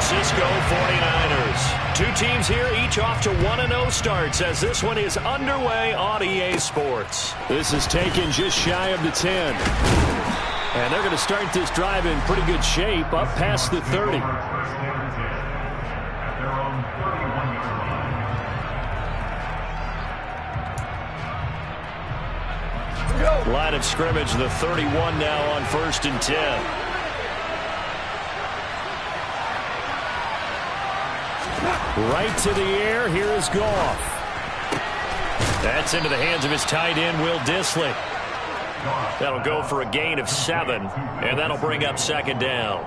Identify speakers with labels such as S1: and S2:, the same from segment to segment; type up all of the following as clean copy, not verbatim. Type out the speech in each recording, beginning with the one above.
S1: Francisco 49ers. Two teams here, each off to 1-0 starts as this one is underway on EA Sports.
S2: This is taken just shy of the 10. And they're going to start this drive in pretty good shape, up past the 30. Line of scrimmage, the 31 now on 1st and 10. Right to the air. Here is Goff. That's into the hands of his tight end, Will Dissly. That'll go for a gain of 7, and that'll bring up 2nd down.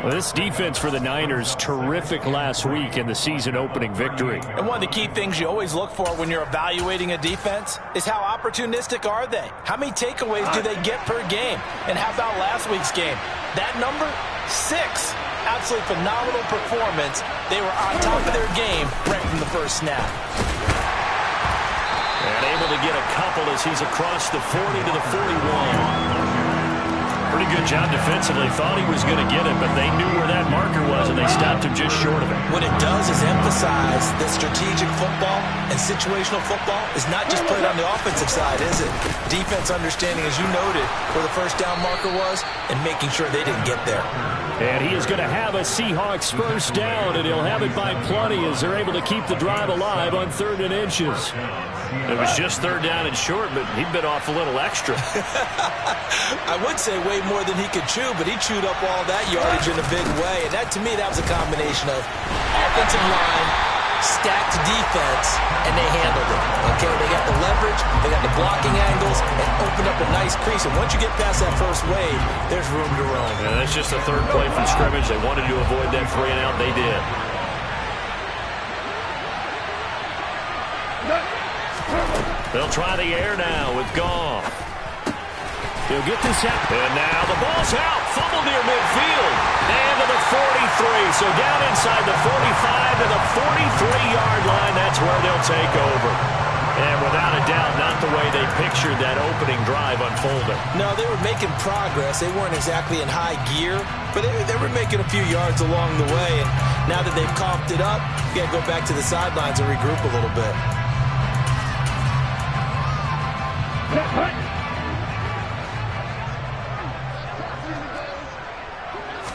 S2: Well, this defense for the Niners, terrific last week in the season-opening victory.
S3: And one of the key things you always look for when you're evaluating a defense is how opportunistic are they? How many takeaways do they get per game? And how about last week's game? That number, 6. Absolutely phenomenal performance. They were on top of their game right from the first snap.
S1: And able to get a couple as he's across the 40 to the 41. Pretty good job defensively. Thought he was going to get it, but they knew where that marker was, and they stopped him just short of it.
S3: What it does is emphasize that strategic football and situational football is not just played on the offensive side, is it? Defense understanding, as you noted, where the first down marker was and making sure they didn't get there.
S2: And he is going to have a Seahawks first down, and he'll have it by plenty as they're able to keep the drive alive on 3rd and inches.
S1: It was just 3rd down and short, but he bit off a little extra.
S3: I would say way more than he could chew, but he chewed up all that yardage in a big way. And that, to me, that was a combination of offensive line, stacked defense, and they handled it. Okay, they got the leverage, they got the blocking angles, and opened up a nice crease. And once you get past that first wave, there's room to roam.
S1: Yeah, that's just the 3rd play from scrimmage. They wanted to avoid that 3 and out. They did. They'll try the air now with Goff.
S2: He'll get this out.
S1: And now the ball's out. Fumble near midfield. And to the 43. So down inside the 45 to the 43-yard line. That's where they'll take over. And without a doubt, not the way they pictured that opening drive unfolding.
S3: No, they were making progress. They weren't exactly in high gear, but they were making a few yards along the way. And now that they've comped it up, you got to go back to the sidelines and regroup a little bit.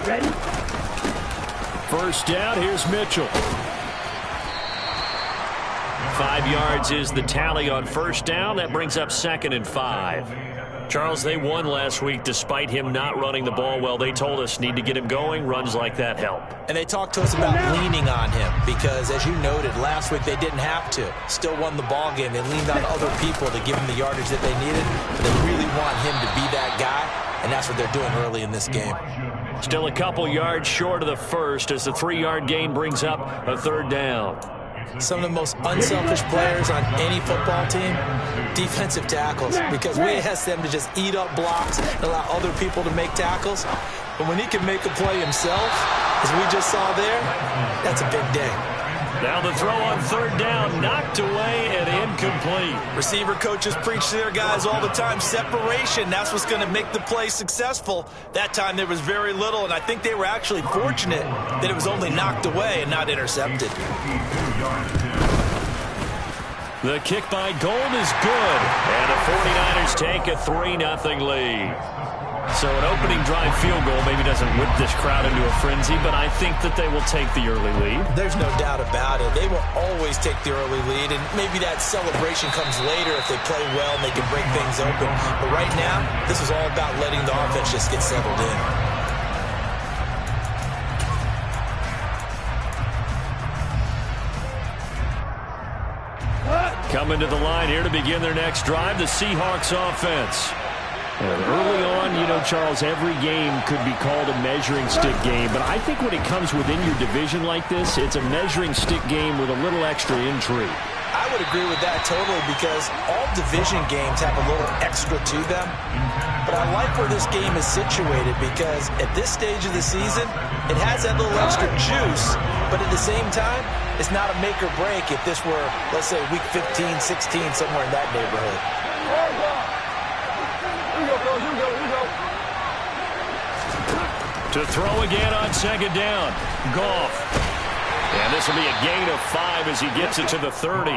S2: Ready? First down, here's Mitchell.
S1: 5 yards is the tally on first down. That brings up 2nd and 5. Charles, they won last week despite him not running the ball well. They told us need to get him going. Runs like that help. And
S3: they talked to us about leaning on him because, as you noted, last week they didn't have to. Still won the ball game. They leaned on other people to give him the yardage that they needed. But they really want him to be that guy, and that's what they're doing early in this game.
S1: Still a couple yards short of the first as the 3-yard gain brings up a 3rd down.
S3: Some of the most unselfish players on any football team, defensive tackles, because we ask them to just eat up blocks and allow other people to make tackles. But when he can make a play himself, as we just saw there, that's a big day.
S1: Now the throw on 3rd down, knocked away and incomplete.
S3: Receiver coaches preach to their guys all the time, separation. That's what's going to make the play successful. That time there was very little, and I think they were actually fortunate that it was only knocked away and not intercepted.
S1: The kick by Gold is good, and the 49ers take a 3-0 lead. So an opening drive field goal maybe doesn't whip this crowd into a frenzy, but I think that they will take the early lead.
S3: There's no doubt about it. They will always take the early lead, and maybe that celebration comes later if they play well and they can break things open. But right now, this is all about letting the offense just get settled in.
S1: Coming to the line here to begin their next drive, the Seahawks offense.
S2: And early on, you know, Charles, every game could be called a measuring stick game. But I think when it comes within your division like this, it's a measuring stick game with a little extra intrigue.
S3: I would agree with that totally because all division games have a little extra to them. But I like where this game is situated because at this stage of the season, it has that little extra juice. But at the same time, it's not a make or break if this were, let's say, week 15, 16, somewhere in that neighborhood.
S2: To throw again on second down. Goff. And this will be a gain of 5 as he gets it to the 30.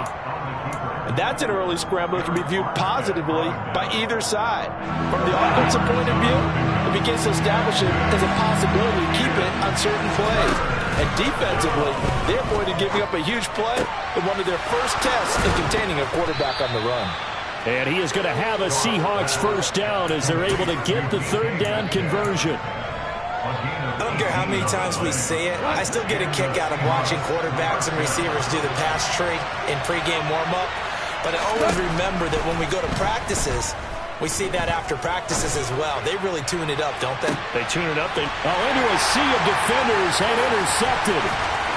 S3: And that's an early scramble that can be viewed positively by either side. From the offensive point of view, it begins to establish it as a possibility to keep it on certain plays. And defensively, they avoided giving up a huge play in one of their first tests in containing a quarterback on the run.
S2: And he is going to have a Seahawks first down as they're able to get the third down conversion.
S3: I don't care how many times we see it. I still get a kick out of watching quarterbacks and receivers do the pass tree in pregame warm-up. But I always remember that when we go to practices, we see that after practices as well. They really tune it up, don't they?
S2: They tune it up. Into a sea of defenders and intercepted.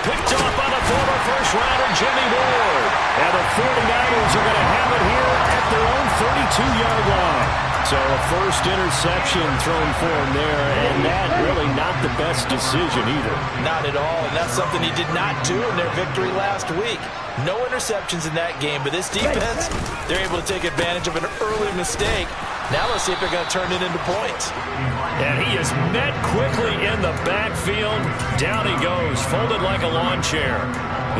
S2: Picked off by the former first-rounder, Jimmy Ward. And the 49ers are going to have it here at their own 32-yard line. So a first interception thrown for him there, and that really not the best decision either.
S3: Not at all, and that's something he did not do in their victory last week. No interceptions in that game, but this defense, they're able to take advantage of an early mistake. Now let's see if they're going to turn it into points.
S2: And he is met quickly in the backfield. Down he goes, folded like a lawn chair.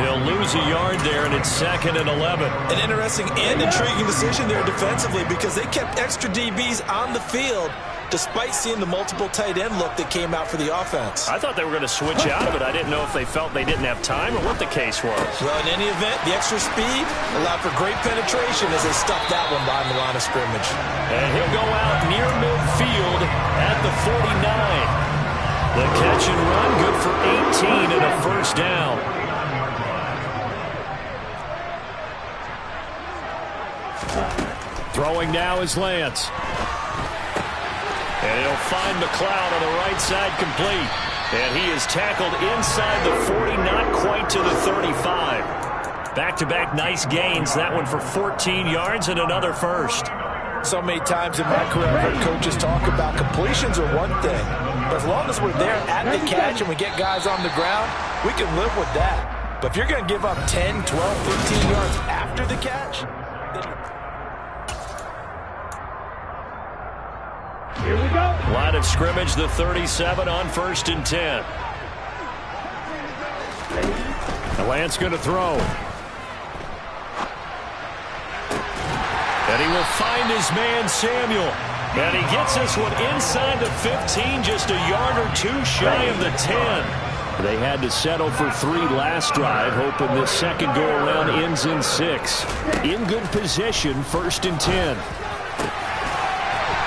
S2: He'll lose a yard there, and it's 2nd and 11.
S3: An interesting and intriguing decision there defensively because they kept extra DBs on the field despite seeing the multiple tight end look that came out for the offense.
S2: I thought they were going to switch out of it. I didn't know if they felt they didn't have time or what the case was.
S3: Well, in any event, the extra speed allowed for great penetration as they stuffed that one behind the line of scrimmage.
S2: And he'll go out near midfield at the 49. The catch and run, good for 18 and a first down. Throwing now is Lance. And he'll find McLeod on the right side complete. And he is tackled inside the 40, not quite to the 35. Back-to-back nice gains. That one for 14 yards and another first.
S3: So many times in my career, I've heard coaches talk about completions are one thing. But as long as we're there at the catch and we get guys on the ground, we can live with that. But if you're going to give up 10, 12, 15 yards after the catch,
S4: here we go.
S2: Line of scrimmage, the 37 on 1st and 10. And Lance going to throw. And he will find his man, Samuel. And he gets this one inside the 15, just a yard or two shy of the 10. They had to settle for 3 last drive, hoping this second go-around ends in 6. In good position, 1st and 10.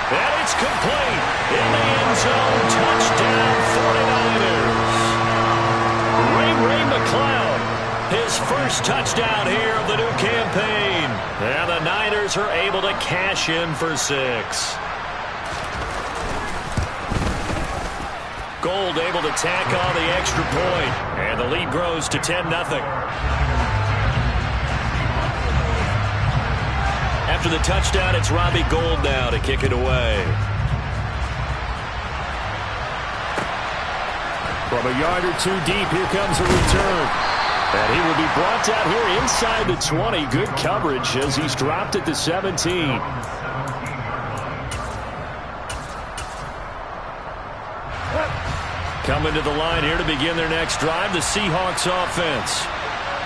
S2: And it's complete. In the end zone, touchdown 49ers. Ray McLeod, his first touchdown here of the new campaign. And the Niners are able to cash in for 6. Gold able to tack on the extra point. And the lead grows to 10-0. After the touchdown, it's Robbie Gould now to kick it away. From a yard or 2 deep, here comes a return. And he will be brought down here inside the 20. Good coverage as he's dropped at the 17. Coming to the line here to begin their next drive, the Seahawks offense.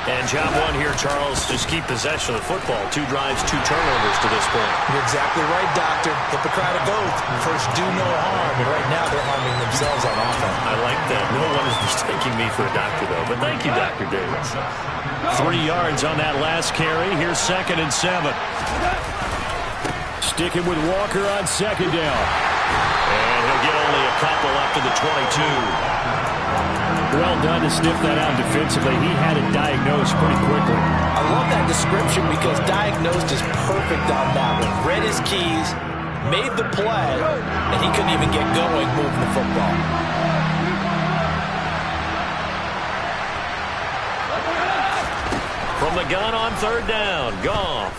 S2: And job 1 here, Charles, just keep possession of the football. 2 drives, 2 turnovers to this point.
S3: You're exactly right, Doctor. Hippocratic oath. First, do no harm. And right now, they're harming themselves on offense.
S2: I like that. No one is mistaking me for a doctor, though. But thank you, Dr. Davis. 3 yards on that last carry. Here's 2nd and 7. Sticking with Walker on 2nd down. And he'll get only a couple up to the 22. Well done to sniff that out defensively. He had it diagnosed pretty quickly.
S3: I love that description because diagnosed is perfect on that one. Read his keys, made the play, and he couldn't even get going moving the football.
S2: From the gun on 3rd down, Goff.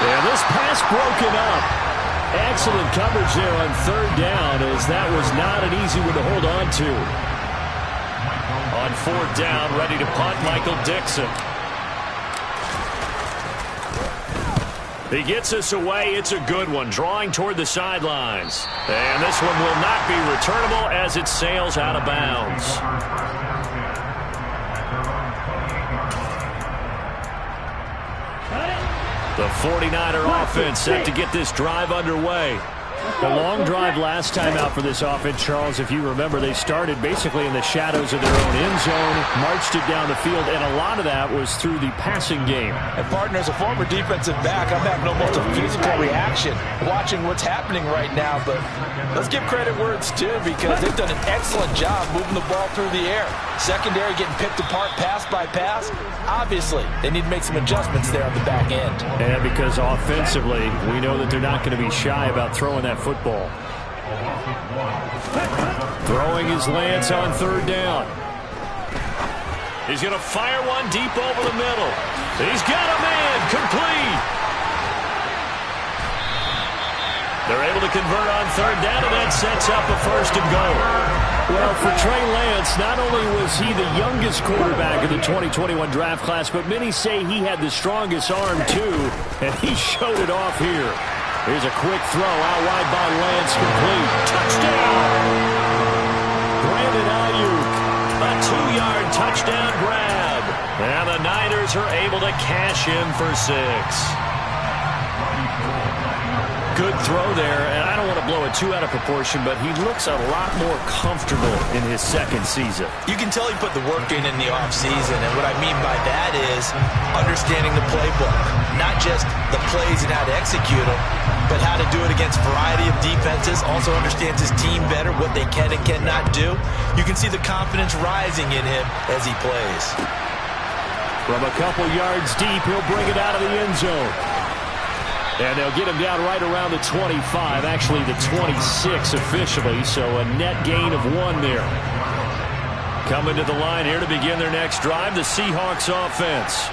S2: And this pass broken up. Excellent coverage there on 3rd down as that was not an easy one to hold on to. On 4th down, ready to punt, Michael Dixon. He gets us away. It's a good one, drawing toward the sidelines. And this one will not be returnable as it sails out of bounds. The 49er offense set to get this drive underway. The long drive last time out for this offense, Charles, if you remember, they started basically in the shadows of their own end zone, marched it down the field, and a lot of that was through the passing game.
S3: And, partner, as a former defensive back, I'm having almost a physical reaction watching what's happening right now. But let's give credit where it's due, because they've done an excellent job moving the ball through the air. Secondary getting picked apart pass by pass. Obviously, they need to make some adjustments there on the back end.
S2: And because offensively, we know that they're not going to be shy about throwing that football. Throwing his Lance on third down. He's going to fire one deep over the middle. He's got a man, complete. They're able to convert on third down, and that sets up a first and goal. Well, for Trey Lance, not only was he the youngest quarterback in the 2021 draft class, but many say he had the strongest arm, too, and he showed it off here. Here's a quick throw out wide by Lance, complete. Touchdown! Brandon Ayuk, a 2-yard touchdown grab. And the Niners are able to cash in for 6. Good throw there, and I don't want to blow it too out of proportion, but he looks a lot more comfortable in his second season.
S3: You can tell he put the work in the offseason, and what I mean by that is understanding the playbook. Not just the plays and how to execute them, but how to do it against a variety of defenses. Also understands his team better, what they can and cannot do. You can see the confidence rising in him as he plays.
S2: From a couple yards deep, he'll bring it out of the end zone. And they'll get him down right around the 25, actually the 26 officially, so a net gain of 1 there. Coming to the line here to begin their next drive, the Seahawks offense.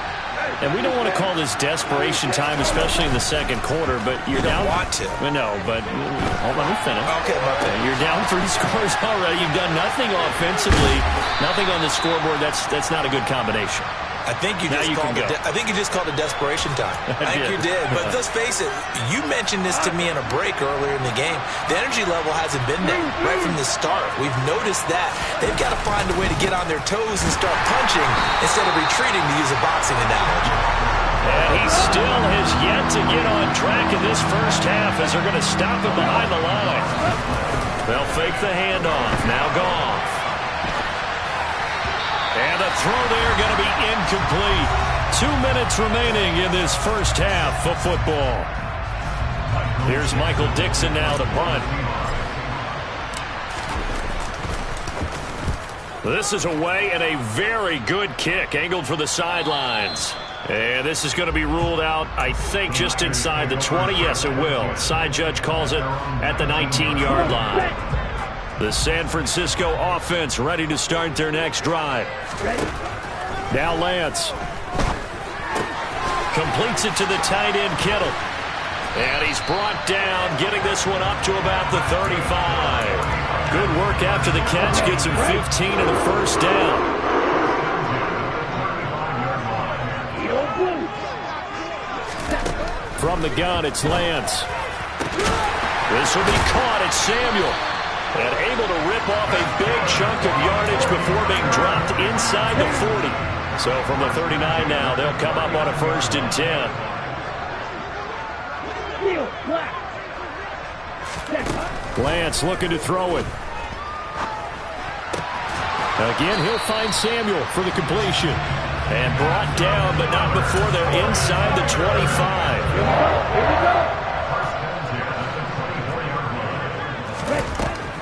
S2: And we don't want to call this desperation time, especially in the second quarter, but you're down.
S3: You don't want to.
S2: Well, no, but hold on, let me finish.
S3: Okay,
S2: you're down 3 scores already. You've done nothing offensively, nothing on the scoreboard. That's not a good combination.
S3: I think you just called it desperation time. I think you did. But let's face it, you mentioned this to me in a break earlier in the game. The energy level hasn't been there right from the start. We've noticed that. They've got to find a way to get on their toes and start punching instead of retreating, to use a boxing analogy.
S2: And he still has yet to get on track in this first half as they're going to stop him behind the line. They'll fake the handoff. Now Goff. And the throw there going to be incomplete. 2 minutes remaining in this first half of football. Here's Michael Dixon now to punt. This is away and a very good kick angled for the sidelines. And this is going to be ruled out, I think, just inside the 20. Yes, it will. Side judge calls it at the 19-yard line. The San Francisco offense ready to start their next drive. Now Lance. Completes it to the tight end, Kittle. And he's brought down, getting this one up to about the 35. Good work after the catch. Gets him 15 and a first down. From the gun, it's Lance. This will be caught. It's Samuel. And able to rip off a big chunk of yardage before being dropped inside the 40. So from the 39 now, they'll come up on a 1st and 10. Lance looking to throw it. Again, he'll find Samuel for the completion. And brought down, but not before they're inside the 25.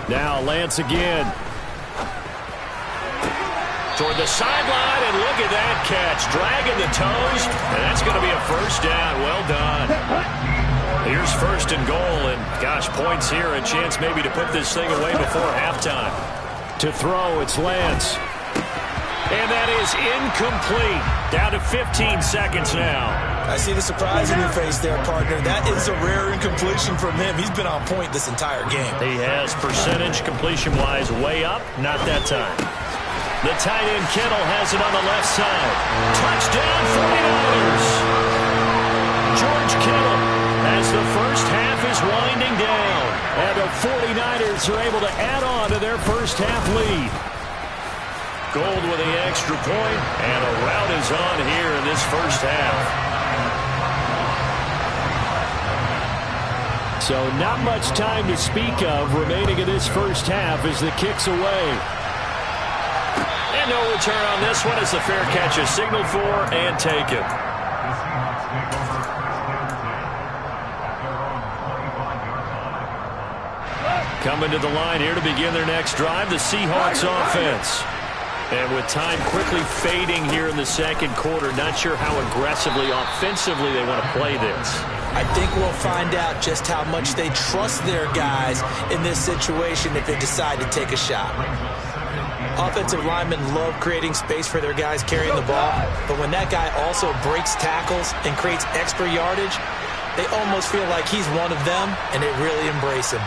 S2: Now Lance again. Toward the sideline, and look at that catch. Dragging the toes, and that's going to be a first down. Well done. Here's 1st and goal, and gosh, points here. A chance maybe to put this thing away before halftime. To throw, it's Lance. And that is incomplete. Down to 15 seconds now.
S3: I see the surprise in your face there, partner. That is a rare incompletion from him. He's been on point this entire game.
S2: He has percentage completion-wise way up. Not that time. The tight end Kittle has it on the left side. Touchdown 49ers. George Kittle as the first half is winding down. And the 49ers are able to add on to their first half lead. Gold with the extra point, and a rout is on here in this first half. So not much time to speak of remaining in this first half as the kick's away. And no return on this one as the fair catch is signaled for and taken. Coming to the line here to begin their next drive, the Seahawks offense. And with time quickly fading here in the second quarter, not sure how aggressively, offensively they want to play this.
S3: I think we'll find out just how much they trust their guys in this situation if they decide to take a shot. Offensive linemen love creating space for their guys carrying the ball, but when that guy also breaks tackles and creates extra yardage, they almost feel like he's one of them, and they really embrace him.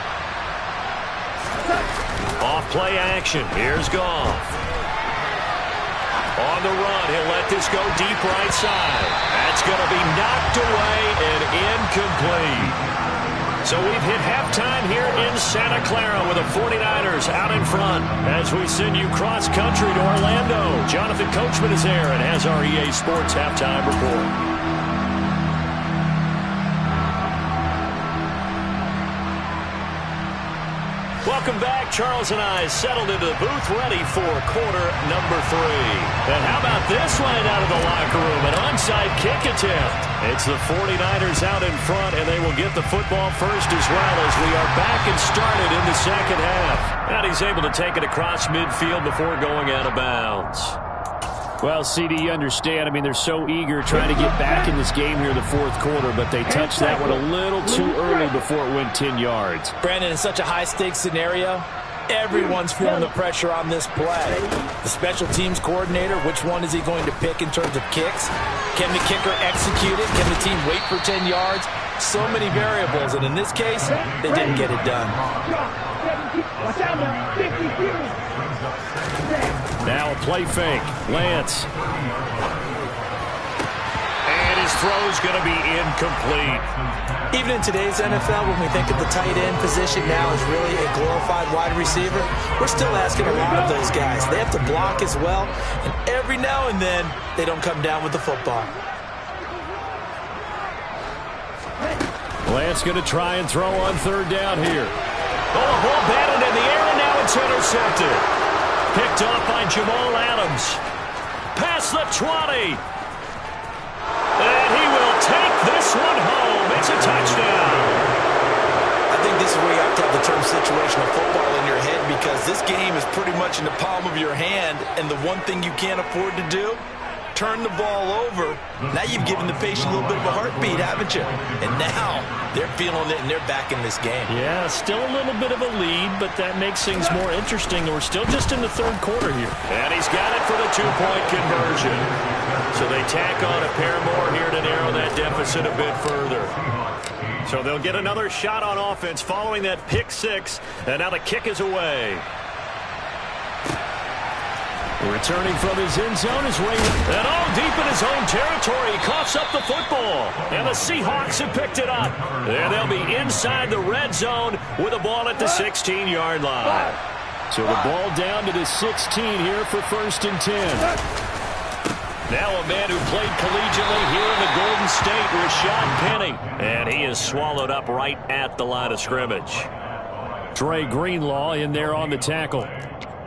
S2: Off play action. Here's Goff. On the run, he'll let this go deep right side. That's going to be knocked away and incomplete. So we've hit halftime here in Santa Clara with the 49ers out in front. As we send you cross-country to Orlando, Jonathan Coachman is there and has our EA Sports halftime report. Welcome back. Charles and I settled into the booth ready for quarter number 3. And how about this one out of the locker room? An onside kick attempt. It's the 49ers out in front, and they will get the football first as well as we are back and started in the second half. And he's able to take it across midfield before going out of bounds.
S4: Well, CD, you understand. I mean, they're so eager trying to get back in this game here in the fourth quarter, but they touched that one a little too early before it went 10 yards.
S3: Brandon, in such a high-stakes scenario, everyone's feeling the pressure on this play. The special teams coordinator, which one is he going to pick in terms of kicks? Can the kicker execute it? Can the team wait for 10 yards? So many variables, and in this case, they didn't get it done.
S2: Now a play fake. Lance. And his throw's going to be incomplete.
S3: Even in today's NFL, when we think of the tight end position now as really a glorified wide receiver, we're still asking a lot of those guys. They have to block as well, and every now and then, they don't come down with the football.
S2: Lance going to try and throw on third down here. Oh, ball batted in the air, and now it's intercepted. Picked off by Jamal Adams. Past the 20. And he will take this one home. It's a touchdown.
S3: I think this is where you have to have the term situational football in your head, because this game is pretty much in the palm of your hand, and the one thing you can't afford to do, turn the ball over. Now you've given the patient a little bit of a heartbeat, haven't you? And now they're feeling it, and they're back in this game.
S2: Yeah, still a little bit of a lead, but that makes things more interesting. We're still just in the third quarter here. And he's got it for the two-point conversion. So they tack on a pair more here to narrow that deficit a bit further. So they'll get another shot on offense following that pick six, and now the kick is away. Returning from his end zone is Ray. And all deep in his own territory, he coughs up the football. And the Seahawks have picked it up. And they'll be inside the red zone with the ball at the 16-yard line. So the ball down to the 16 here for 1st and 10. Now a man who played collegiately here in the Golden State, Rashad Penny. And he is swallowed up right at the line of scrimmage. Dre Greenlaw in there on the tackle.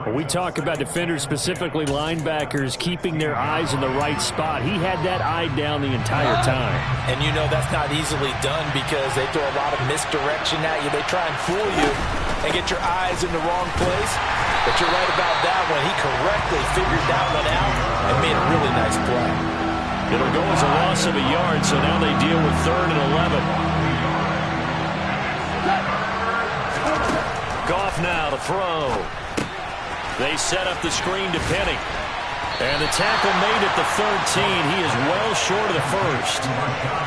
S2: We talk about defenders, specifically linebackers, keeping their eyes in the right spot. He had that eye down the entire time.
S3: And you know that's not easily done because they throw a lot of misdirection at you. They try and fool you and get your eyes in the wrong place. But you're right about that one. He correctly figured that one out and made a really nice play.
S2: It'll go as a loss of a yard, so now they deal with 3rd and 11. Goff now to throw. They set up the screen to Penny. And the tackle made at the 13. He is well short of the first.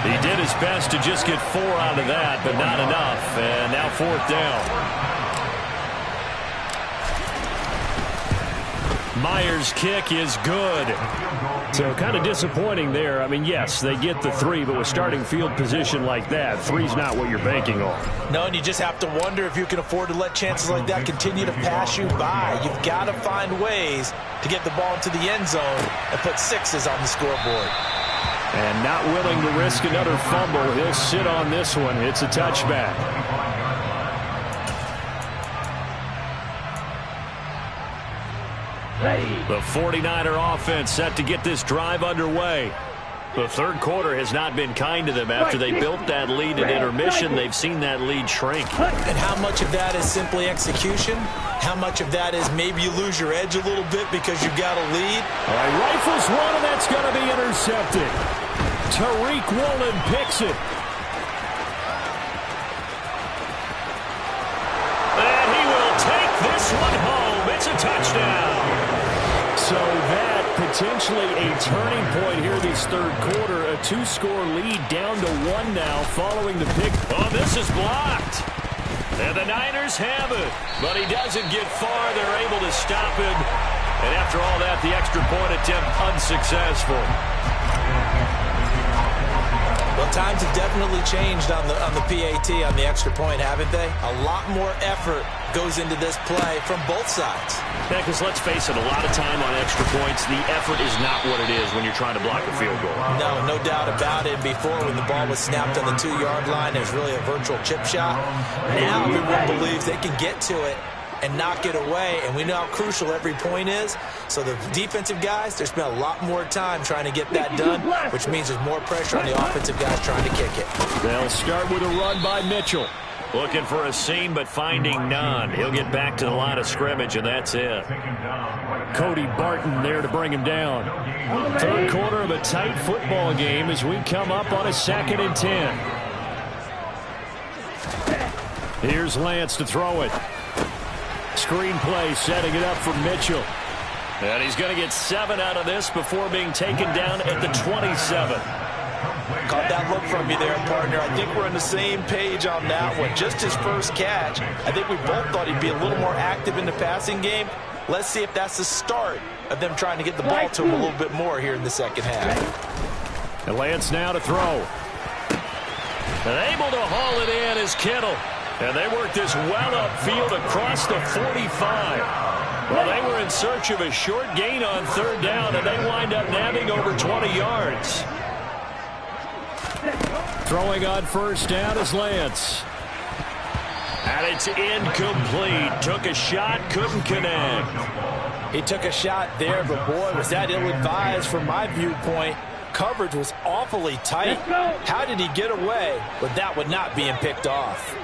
S2: He did his best to just get 4 out of that, but not enough. And now 4th down. Myers' kick is good.
S4: So kind of disappointing there. I mean, yes, they get the 3, but with starting field position like that, 3's not what you're banking on.
S3: No, and you just have to wonder if you can afford to let chances like that continue to pass you by. You've got to find ways to get the ball into the end zone and put 6s on the scoreboard.
S4: And not willing to risk another fumble. He'll sit on this one. It's a touchback.
S2: The 49er offense set to get this drive underway. The third quarter has not been kind to them. After they built that lead at intermission, they've seen that lead shrink.
S3: And how much of that is simply execution? How much of that is maybe you lose your edge a little bit because you've got a lead?
S4: All right, rifles one, and that's going to be intercepted. Tariq Woolen picks it.
S2: And he will take this one home. It's a touchdown.
S4: So that potentially a turning point here this third quarter. A 2-score lead down to 1 now following the pick.
S2: Oh, this is blocked. And the Niners have it. But he doesn't get far. They're able to stop him. And after all that, the extra point attempt unsuccessful.
S3: Well, times have definitely changed on the PAT, on the extra point, haven't they? A lot more effort goes into this play from both sides.
S2: Yeah, because let's face it, a lot of time on extra points, the effort is not what it is when you're trying to block a field goal.
S3: No doubt about it. Before, when the ball was snapped on the 2-yard line, it was really a virtual chip shot. Now everyone believes they can get to it and knock it away, and we know how crucial every point is. So the defensive guys, they spend a lot more time trying to get that done, which means there's more pressure on the offensive guys trying to kick it.
S4: They'll start with a run by Mitchell.
S2: Looking for a seam, but finding none. He'll get back to the line of scrimmage, and that's it.
S4: Cody Barton there to bring him down. Third quarter of a tight football game as we come up on a 2nd and 10. Here's Lance to throw it. Screenplay setting it up for Mitchell.
S2: And he's going to get 7 out of this before being taken down at the 27.
S3: Caught that look from you there, partner. I think we're on the same page on that one. Just his first catch. I think we both thought he'd be a little more active in the passing game. Let's see if that's the start of them trying to get the ball to him a little bit more here in the second half.
S4: And Lance now to throw.
S2: And able to haul it in is Kittle. And they work this well upfield across the 45. Well, they were in search of a short gain on third down, and they wind up nabbing over 20 yards.
S4: Throwing on first down is Lance.
S2: And it's incomplete. Took a shot, couldn't connect.
S3: He took a shot there, but boy, was that ill-advised from my viewpoint. Coverage was awfully tight. How did he get away with that one not being picked off?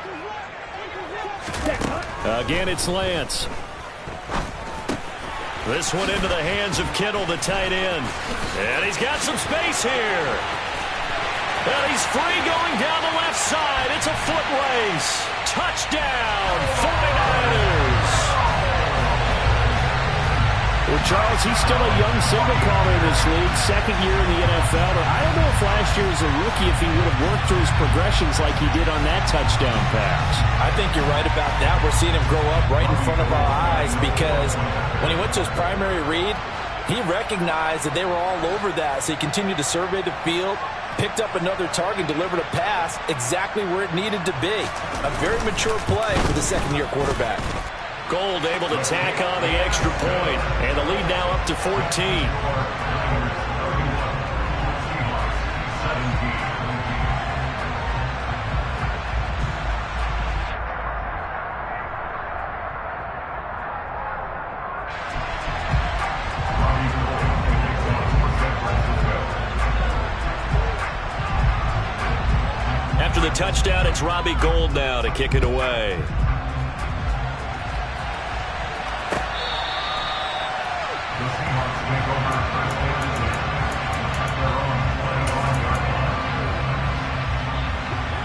S4: Again, it's Lance.
S2: This one into the hands of Kittle, the tight end. And he's got some space here. And he's free going down the left side. It's a foot race. Touchdown, 49ers.
S4: Well, Charles, he's still a young signal caller in this league, 2nd year in the NFL. I don't know if last year as a rookie, if he would have worked through his progressions like he did on that touchdown pass.
S3: I think you're right about that. We're seeing him grow up right in front of our eyes because when he went to his primary read, he recognized that they were all over that. So he continued to survey the field, picked up another target, delivered a pass exactly where it needed to be. A very mature play for the second-year quarterback.
S2: Gold able to tack on the extra point, and the lead now up to 14. After the touchdown, it's Robbie Gould now to kick it away.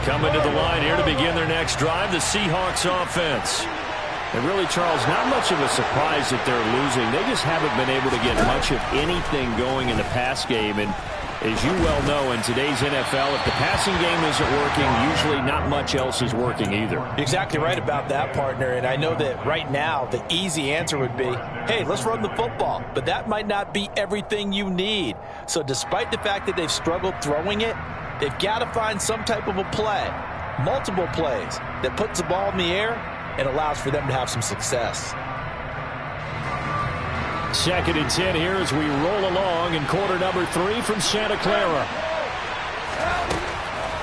S2: Coming to the line here to begin their next drive, the Seahawks offense.
S4: And really, Charles, not much of a surprise that they're losing. They just haven't been able to get much of anything going in the pass game. And As you well know, in today's NFL, if the passing game isn't working, usually not much else is working either.
S3: You're exactly right about that, partner. And I know that right now the easy answer would be, hey, let's run the football. But that might not be everything you need. So despite the fact that they've struggled throwing it, they've got to find some type of a play, multiple plays, that puts the ball in the air and allows for them to have some success.
S4: 2nd and 10 here as we roll along in quarter number 3 from Santa Clara.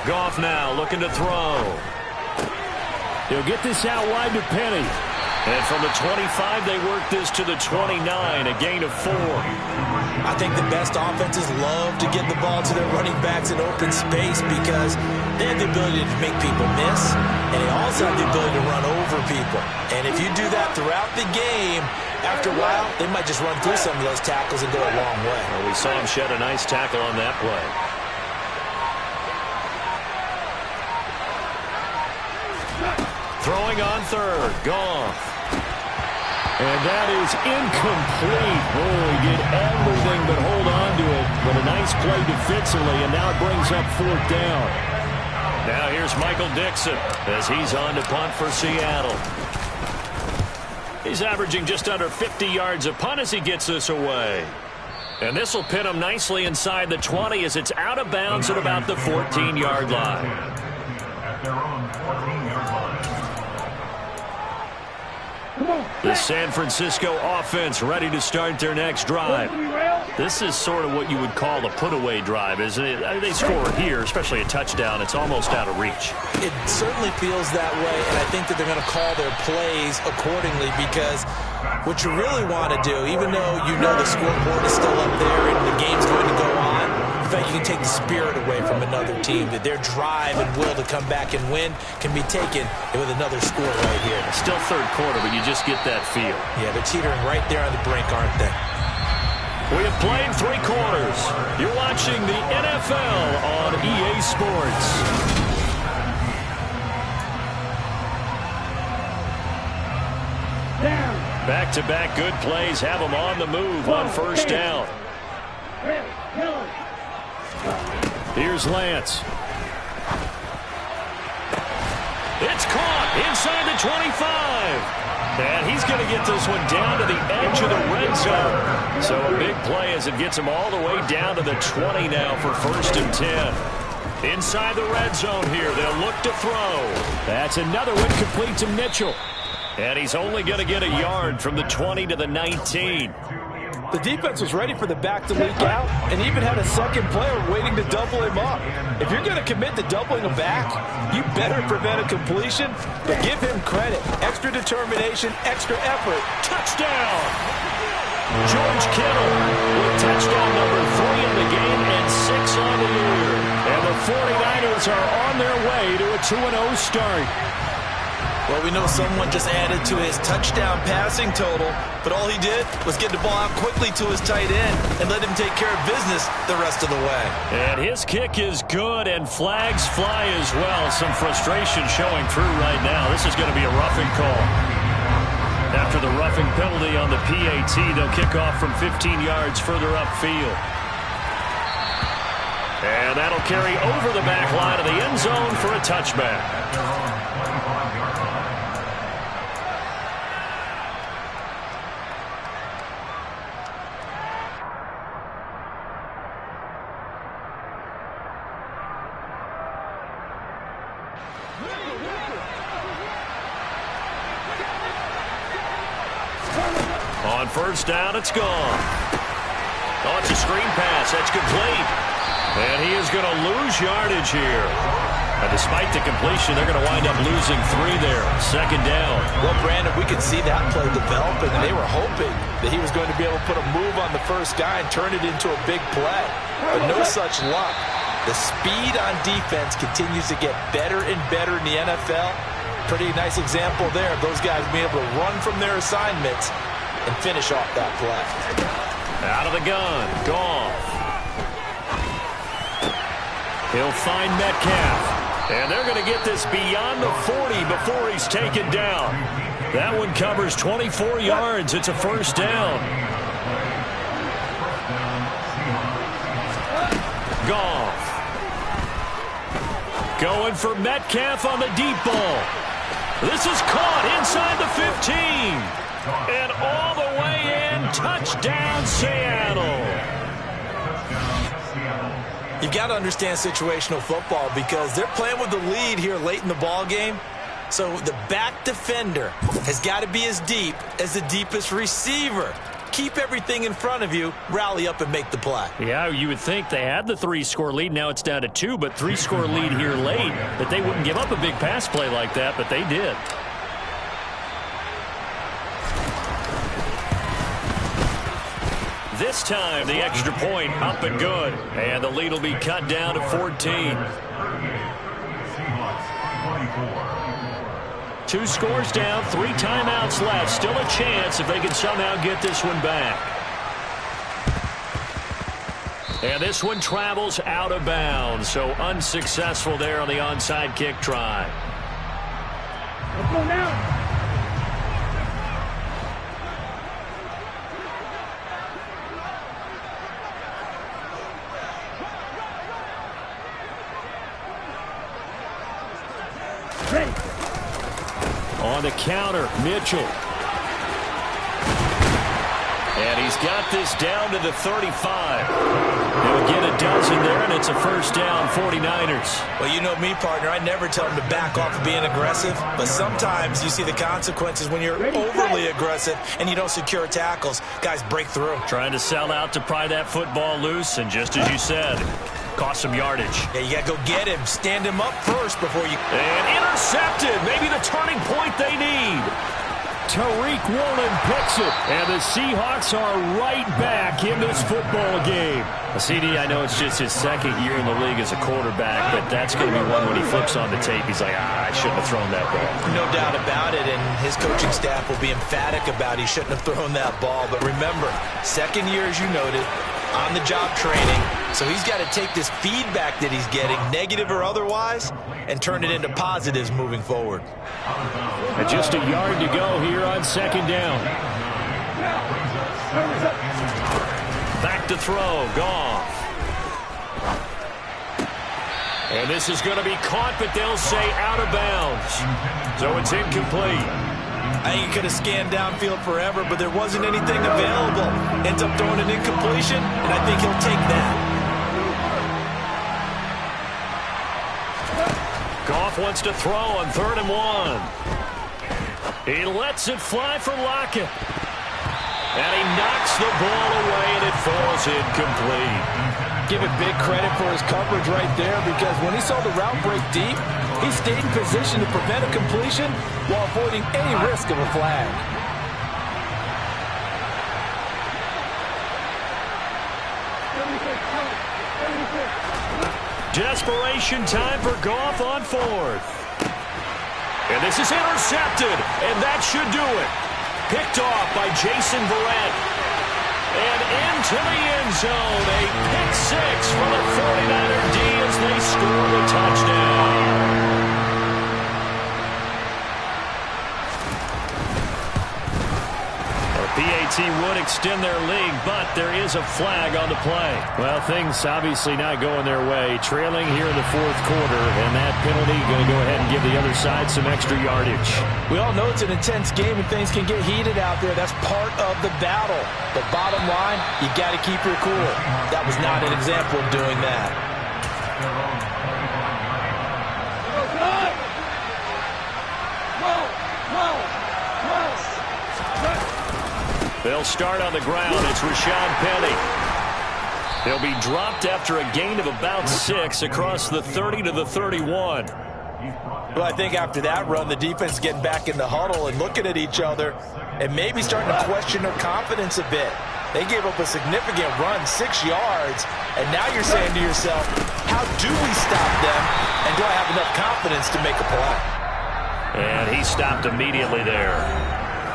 S2: Goff now looking to throw.
S4: He'll get this out wide to Penny.
S2: And from the 25, they work this to the 29, a gain of 4.
S3: I think the best offenses love to get the ball to their running backs in open space because they have the ability to make people miss, and they also have the ability to run over people. And if you do that throughout the game, after a while, they might just run through some of those tackles and go a long way.
S2: Well, we saw him shed a nice tackle on that play. Throwing on 3rd, Goff.
S4: And that is incomplete. Oh, he did everything but hold on to it. But a nice play defensively, and now it brings up 4th down.
S2: Now here's Michael Dixon as he's on to punt for Seattle. He's averaging just under 50 yards a punt as he gets this away. And this will pin him nicely inside the 20 as it's out of bounds at about the 14-yard line.
S5: At their own 14-yard line.
S2: The San Francisco offense ready to start their next drive. This is sort of what you would call a put-away drive, isn't it? They score here, especially a touchdown. It's almost out of reach.
S3: It certainly feels that way, and I think that they're going to call their plays accordingly because what you really want to do, even though you know the scoreboard is still up there and the game's going to go on, in fact, you can take the spirit away from another team, that their drive and will to come back and win can be taken with another score right here.
S2: Still 3rd quarter, but you just get that feel.
S3: Yeah, they're teetering right there on the brink, aren't they?
S2: We have played 3 quarters. You're watching the NFL on EA Sports. Back-to-back good plays have them on the move on 1st down.
S4: Here's Lance.
S2: It's caught inside the 25. And he's going to get this one down to the edge of the red zone. So a big play as it gets him all the way down to the 20 now for 1st and 10. Inside the red zone here, they'll look to throw.
S4: That's another one complete to Mitchell.
S2: And he's only going to get a yard from the 20 to the 19.
S3: The defense was ready for the back to leak out and even had a second player waiting to double him up. If you're going to commit to doubling him back, you better prevent a completion, but give him credit. Extra determination, extra effort.
S2: Touchdown! George Kittle with touchdown number 3 in the game and 6 on the year.
S4: And the 49ers are on their way to a 2-0 start.
S3: Well, we know someone just added to his touchdown passing total, but all he did was get the ball out quickly to his tight end and let him take care of business the rest of the way.
S2: And his kick is good, and flags fly as well. Some frustration showing through right now. This is going to be a roughing call. After the roughing penalty on the PAT, they'll kick off from 15 yards further upfield. And that'll carry over the back line of the end zone for a touchback. On 1st down, it's gone. Oh, it's a screen pass. That's complete. And he is going to lose yardage here. And despite the completion, they're going to wind up losing 3 there. 2nd down.
S3: Well, Brandon, we could see that play developing, and they were hoping that he was going to be able to put a move on the first guy and turn it into a big play. But no such luck. The speed on defense continues to get better and better in the NFL. Pretty nice example there of those guys being able to run from their assignments and finish off that play.
S2: Out of the gun, Goff. He'll find Metcalf. And they're going to get this beyond the 40 before he's taken down. That one covers 24 yards. It's a 1st down. Goff. Going for Metcalf on the deep ball. This is caught inside the 15. And all the way in. Touchdown, Seattle.
S3: You've got to understand situational football because they're playing with the lead here late in the ball game. So the back defender has got to be as deep as the deepest receiver. Keep everything in front of you, rally up and make the play.
S2: Yeah, you would think they had the 3-score lead. Now it's down to 2, but 3-score lead here late. That they wouldn't give up a big pass play like that, but they did. This time, the extra point up and good. And the lead will be cut down to 14. 2 scores down, 3 timeouts left. Still a chance if they can somehow get this one back. And this one travels out of bounds. So unsuccessful there on the onside kick try.
S6: Let's go now.
S2: On the counter, Mitchell. And he's got this down to the 35. He'll get a dozen there, and it's a first down, 49ers.
S3: Well, you know me, partner. I never tell them to back off of being aggressive. But sometimes you see the consequences when you're overly aggressive and you don't secure tackles. Guys break through.
S2: Trying to sell out to pry that football loose, and just as you said, cost some yardage.
S3: Yeah, you got to go get him. Stand him up first before you...
S2: And intercepted. Maybe the turning point they need. Tariq Woolen picks it. And the Seahawks are right back in this football game. CD, I know it's just his second year in the league as a quarterback, but that's going to be one when he flips on the tape. He's like, I shouldn't have thrown that ball.
S3: No doubt about it, and his coaching staff will be emphatic about he shouldn't have thrown that ball. But remember, second year, as you noted, on-the-job training. So he's got to take this feedback that he's getting, negative or otherwise, and turn it into positives moving forward.
S2: And just a yard to go here on second down. Back to throw, Goff. And this is going to be caught, but they'll say out of bounds. So it's incomplete.
S3: I think he could have scanned downfield forever, but there wasn't anything available. Ends up throwing an incompletion, and I think he'll take that.
S2: Goff wants to throw on 3rd and 1. He lets it fly for Lockett. And he knocks the ball away, and it falls incomplete.
S3: Give it big credit for his coverage right there, because when he saw the route break deep, he stayed in position to prevent a completion while avoiding any risk of a flag.
S2: Desperation time for Goff on 4th. And this is intercepted, and that should do it. Picked off by Jason Verrett. And into the end zone, a pick 6 for the 49er D as they score the touchdown. PAT would extend their lead, but there is a flag on the play. Well, things obviously not going their way. Trailing here in the 4th quarter, and that penalty going to go ahead and give the other side some extra yardage.
S3: We all know it's an intense game and things can get heated out there. That's part of the battle. But bottom line, you got to keep your cool. That was not an example of doing that.
S2: They'll start on the ground. It's Rashad Penny. They'll be dropped after a gain of about 6 across the 30 to the 31.
S3: Well, I think after that run, the defense is getting back in the huddle and looking at each other and maybe starting to question their confidence a bit. They gave up a significant run, 6 yards, and now you're saying to yourself, how do we stop them, and do I have enough confidence to make a play?
S2: And he stopped immediately there.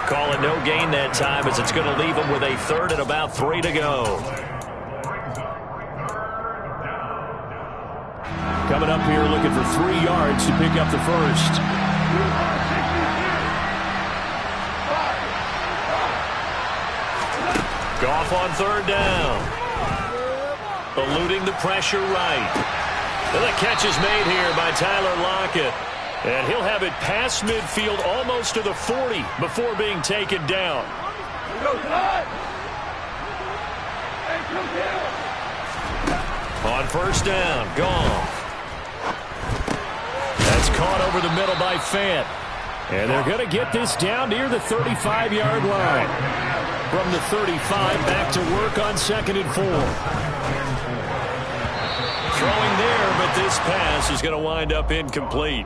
S2: Call it no gain that time as it's going to leave him with a 3rd and about 3 to go. Coming up here looking for 3 yards to pick up the first. Goff on 3rd down. eluding the pressure right. And the catch is made here by Tyler Lockett. And he'll have it past midfield almost to the 40 before being taken down. On first down, Goff. That's caught over the middle by Fant. And they're going to get this down near the 35-yard line. From the 35, back to work on 2nd and 4. Throwing there, but this pass is going to wind up incomplete.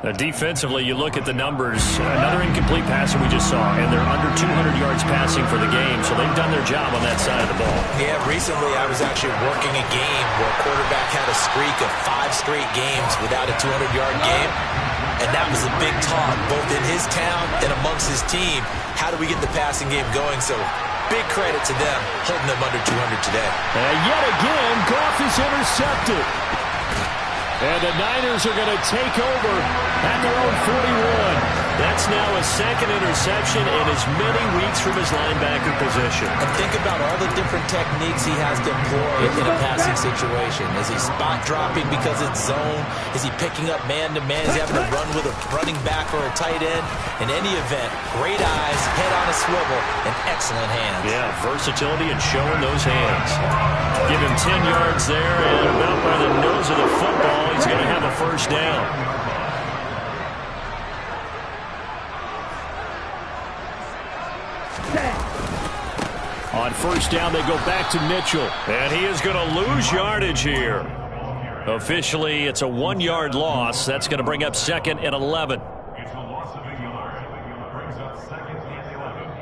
S2: Now, defensively, you look at the numbers. Another incomplete passer we just saw, and they're under 200 yards passing for the game, so they've done their job on that side of the ball.
S3: Yeah, recently I was actually working a game where a quarterback had a streak of 5 straight games without a 200-yard game, and that was a big talk, both in his town and amongst his team. How do we get the passing game going? So big credit to them, holding them under 200 today.
S2: And yet again, Goff is intercepted. And the Niners are going to take over at their own 41. That's now a 2nd interception in as many weeks from his linebacker position.
S3: And think about all the different techniques he has to employ in a passing situation. Is he spot dropping because it's zone? Is he picking up man-to-man? Is he having to run with a running back or a tight end? In any event, great eyes, head on a swivel, and excellent hands.
S2: Yeah, versatility and showing those hands. Give him 10 yards there, and about by the nose of the football, he's going to have a first down. On first down, they go back to Mitchell. And he is going to lose yardage here. Officially, it's a 1-yard loss. That's going to bring up 2nd and 11.